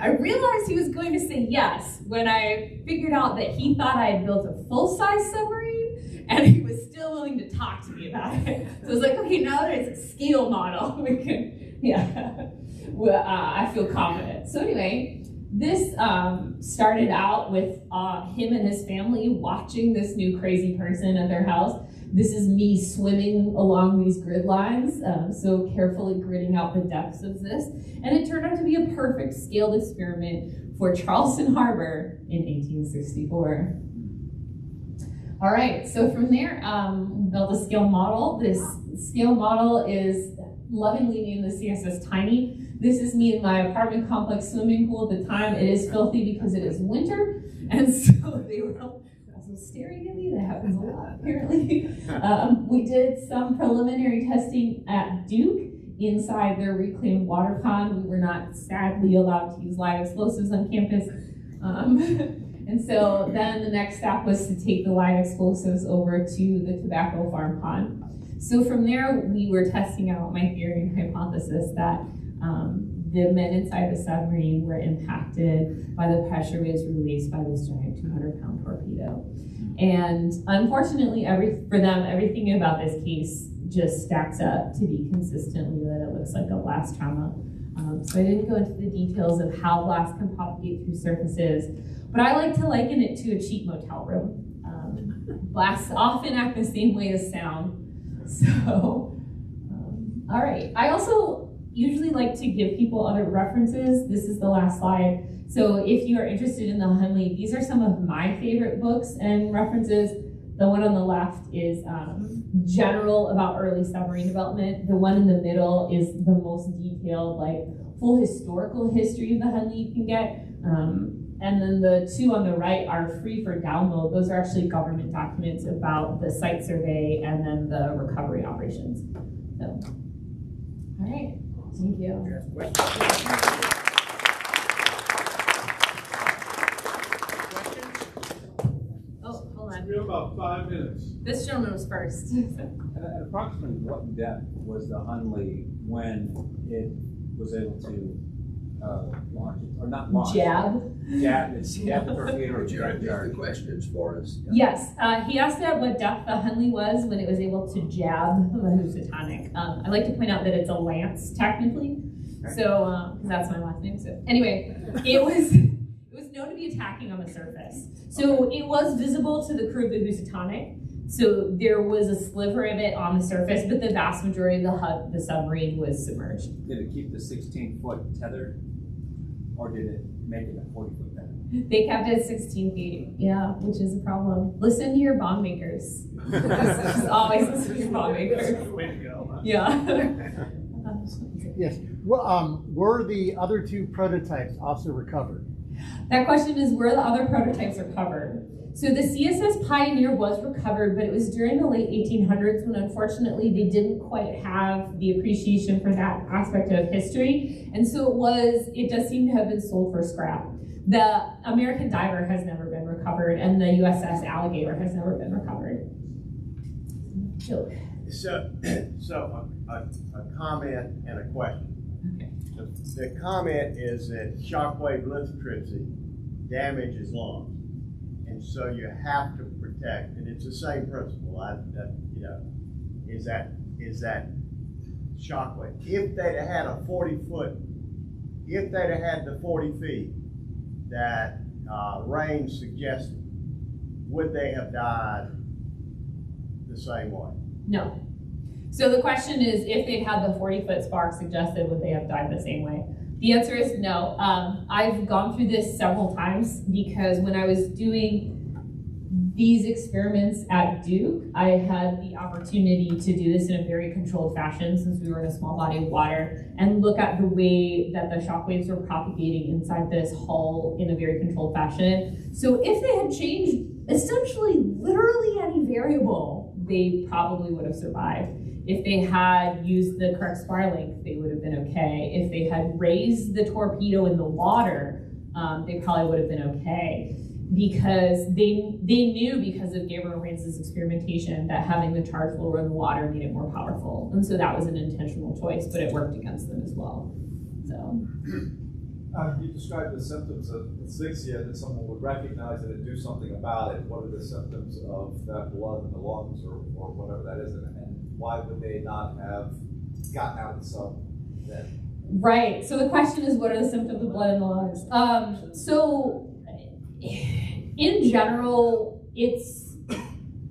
I realized he was going to say yes when I figured out that he thought I had built a full-size submarine, and he was still willing to talk to me about it. So I was like, okay, now that it's a scale model, we can, yeah, well, I feel confident. So anyway, this started out with him and his family watching this new crazy person at their house. This is me swimming along these grid lines, so carefully gridding out the depths of this. And it turned out to be a perfect scaled experiment for Charleston Harbor in 1864. All right, so from there, built a scale model. This scale model is lovingly named the CSS Tiny. This is me in my apartment complex swimming pool at the time. It is filthy because it is winter, and so they were also staring at me. That happens a lot, apparently. We did some preliminary testing at Duke inside their reclaimed water pond. We were not sadly allowed to use live explosives on campus. And so then the next step was to take the live explosives over to the tobacco farm pond. So from there, we were testing out my theory and hypothesis that the men inside the submarine were impacted by the pressure waves released by this giant 200-pound torpedo. And unfortunately, for them, everything about this case just stacks up to be consistently that it looks like a blast trauma. So I didn't go into the details of how blasts can propagate through surfaces, but I like to liken it to a cheap motel room. Blasts often act the same way as sound. So, all right. I also usually like to give people other references. This is the last slide. So if you are interested in the Hunley, these are some of my favorite books and references. The one on the left is general about early submarine development. The one in the middle is the most detailed, like full historical history of the Hunley you can get. And then the two on the right are free for download. Those are actually government documents about the site survey and then the recovery operations. So, all right, thank you. Oh, hold on.
We have about 5 minutes.
This gentleman was first.
At approximately what depth was the Hunley when it was able to launch it, or not launch?
Jab
the torpedo or
Jared, the questions for us.
Yes, he asked at what depth the Hunley was when it was able to jab the Housatonic. I'd like to point out that it's a lance technically, so that's my last name. So anyway, it was known to be attacking on the surface. So it was visible to the crew of the Housatonic. So there was a sliver of it on the surface, but the vast majority of the submarine was submerged.
Did it keep the 16-foot tether, or did it make it a 40-foot tether?
They kept it at 16 feet, yeah, which is a problem. Listen to your bomb makers. Just always listen to your bomb makers.
Way to go. Huh?
Yeah.
Yes. Well, were the other two prototypes also recovered?
That question is where the other prototypes are covered. So the CSS Pioneer was recovered, but it was during the late 1800s when unfortunately they didn't quite have the appreciation for that aspect of history. And so it does seem to have been sold for scrap. The American Diver has never been recovered, and the USS Alligator has never been recovered.
So a comment and a question.
Okay.
The comment is that shockwave lithotripsy damages lungs. And so you have to protect, and it's the same principle. Is that shockwave? If they'd have had a 40-foot, if they'd have had the 40 feet that range suggested, would they have died the same way?
No. So the question is, if they'd had the 40-foot spark suggested, would they have died the same way? The answer is no. I've gone through this several times because when I was doing these experiments at Duke, I had the opportunity to do this in a very controlled fashion since we were in a small body of water and look at the way that the shock waves were propagating inside this hull in a very controlled fashion. So if they had changed essentially literally any variable, they probably would have survived. If they had used the correct spar length, they would have been okay. If they had raised the torpedo in the water, they probably would have been okay. Because they knew, because of Gabriel Rance's experimentation, that having the charge lower in the water made it more powerful. And so that was an intentional choice, but it worked against them as well. So.
You described the symptoms of asphyxia, that someone would recognize it and do something about it. What are the symptoms of that blood in the lungs or whatever that is? And why would they not have gotten out of the sub then?
Right. So the question is, what are the symptoms of blood in the lungs? So in general,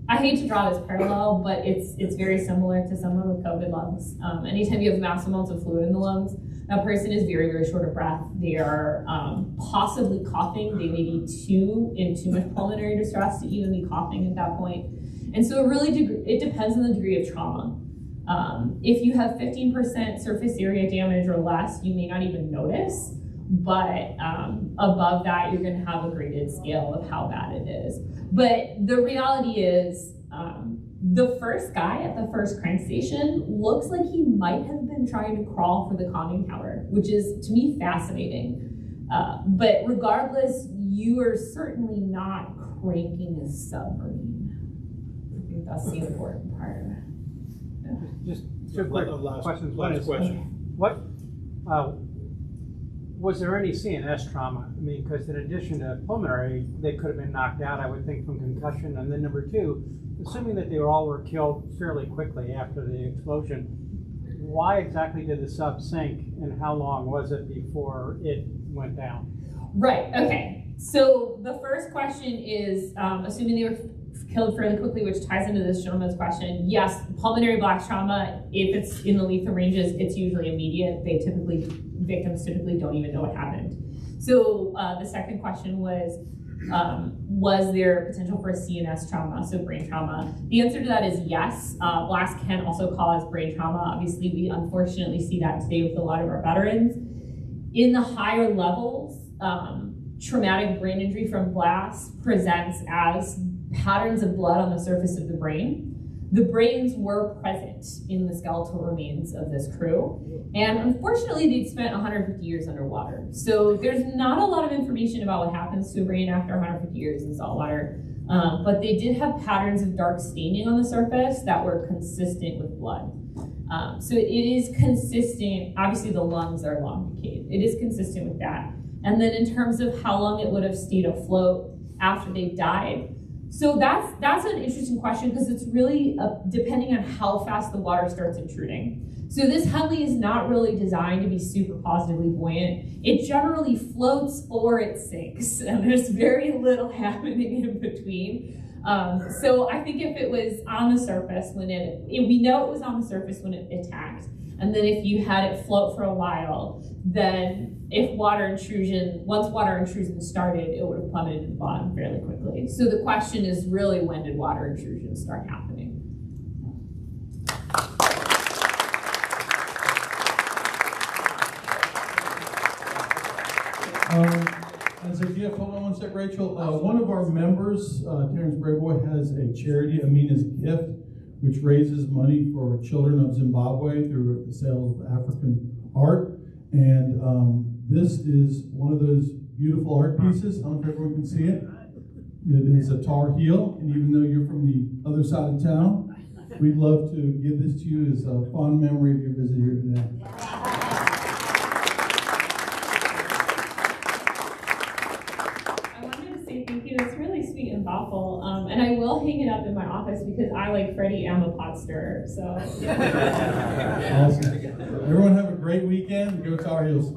I hate to draw this parallel, but it's very similar to someone with COVID lungs. Anytime you have massive amounts of fluid in the lungs, that person is very, very short of breath. They are possibly coughing. They may be in too much pulmonary distress to even be coughing at that point. And so it depends on the degree of trauma. If you have 15% surface area damage or less, you may not even notice. But above that, you're going to have a graded scale of how bad it is. But the reality is, the first guy at the first crank station looks like he might have been trying to crawl for the conning tower, which is, to me, fascinating. But regardless, you are certainly not cranking a submarine. I think that's the important part.
Just two quick questions.
Last question.
What was there any CNS trauma? I mean, because in addition to pulmonary, they could have been knocked out, I would think, from concussion. And then number two, assuming that they all were killed fairly quickly after the explosion, why exactly did the sub sink, and how long was it before it went down? Right,
okay. So the first question is, assuming they were killed fairly quickly, which ties into this gentleman's question, yes, pulmonary blast trauma, if it's in the lethal ranges, it's usually immediate. Victims typically don't even know what happened. So the second question was there potential for a CNS trauma, so brain trauma? The answer to that is yes. Blast can also cause brain trauma. Obviously, we unfortunately see that today with a lot of our veterans. In the higher levels, traumatic brain injury from blast presents as patterns of blood on the surface of the brain. The brains were present in the skeletal remains of this crew, and unfortunately they'd spent 150 years underwater. So there's not a lot of information about what happens to a brain after 150 years in saltwater, but they did have patterns of dark staining on the surface that were consistent with blood. So it is consistent. Obviously the lungs are long decayed. It is consistent with that. And then in terms of how long it would have stayed afloat after they died, so that's an interesting question, because it's really depending on how fast the water starts intruding. So this Hunley is not really designed to be super positively buoyant. It generally floats or it sinks, and there's very little happening in between. So I think if it was on the surface we know it was on the surface when it attacked, and then if you had it float for a while, then once water intrusion started, it would have plummeted to the bottom fairly quickly. So the question is really, when did water intrusion start happening?
As a gift, hold on one sec, Rachel. One of our members, Terrence Brayboy, has a charity, Amina's Gift, which raises money for children of Zimbabwe through the sale of African art. And this is one of those beautiful art pieces. I don't know if everyone can see it. It is a Tar Heel, and even though you're from the other side of town, we'd love to give this to you as a fond memory of your visit here today.
I wanted to say thank you. It's really sweet and thoughtful. And I will hang it up in my office because I, like Freddie, am a pot stirrer. So.
Awesome. Everyone have a great weekend. Go Tar Heels.